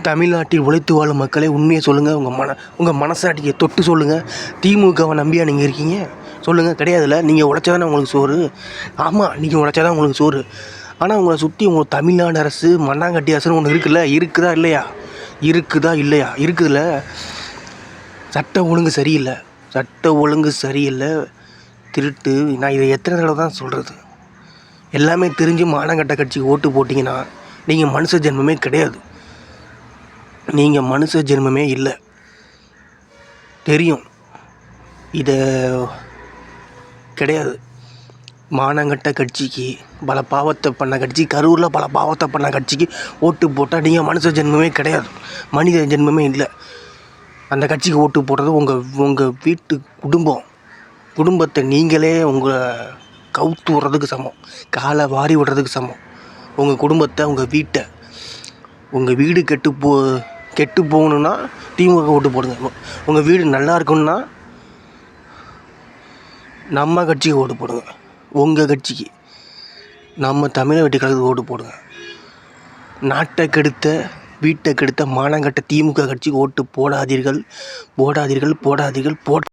தமிழ்நாட்டில் உழைத்து வாழும் மக்களே, உண்மையை சொல்லுங்கள். உங்கள் மனசாட்சியை தொட்டு சொல்லுங்கள். திமுகவை நம்பியா நீங்கள் இருக்கீங்க? சொல்லுங்கள். கிடையாதுல்ல. நீங்கள் உழைச்சா தானே உங்களுக்கு சோறு. ஆமாம், நீங்கள் உழைச்சா தான் உங்களுக்கு சோறு. ஆனால் உங்களை சுற்றி உங்களுக்கு தமிழ்நாடு அரசு, மண்ணாங்கட்டி அரசுன்னு ஒன்று இருக்குல்ல. இருக்குதா இல்லையா? இருக்குதுல்ல. சட்ட ஒழுங்கு சரியில்லை. திருட்டு. நான் இதை எத்தனை தடவை தான் சொல்கிறது? எல்லாமே தெரிஞ்சு மானங்கட்ட கட்சிக்கு ஓட்டு போட்டிங்கன்னா நீங்கள் மனுஷ ஜென்மமே கிடையாது. நீங்கள் மனுஷ ஜென்மமே இல்லை. தெரியும். இதை கிடையாது. மானங்கட்ட கட்சிக்கு, பல பாவத்தை பண்ண கட்சி, கரூரில் பல பாவத்தை பண்ண கட்சிக்கு ஓட்டு போட்டால் நீங்கள் மனுஷ ஜென்மமே கிடையாது. மனித ஜென்மமே இல்லை. அந்த கட்சிக்கு ஓட்டு போடுறது உங்கள் வீட்டு குடும்பத்தை நீங்களே உங்களை கவுத்து விட்றதுக்கு சமம். காலை வாரி விடுறதுக்கு சமம். உங்கள் குடும்பத்தை, உங்கள் வீடு கெட்டு போகணுன்னா திமுக ஓட்டு போடுங்க. உங்கள் வீடு நல்லா இருக்கணும்னா நம்ம கட்சிக்கு ஓட்டு போடுங்க. உங்கள் கட்சிக்கு, நம்ம தமிழக வெற்றி கழகத்துக்கு ஓட்டு போடுங்க. நாட்டை கெடுத்த, வீட்டை கெடுத்த மானங்கட்ட திமுக கட்சிக்கு ஓட்டு போடாதீர்கள்.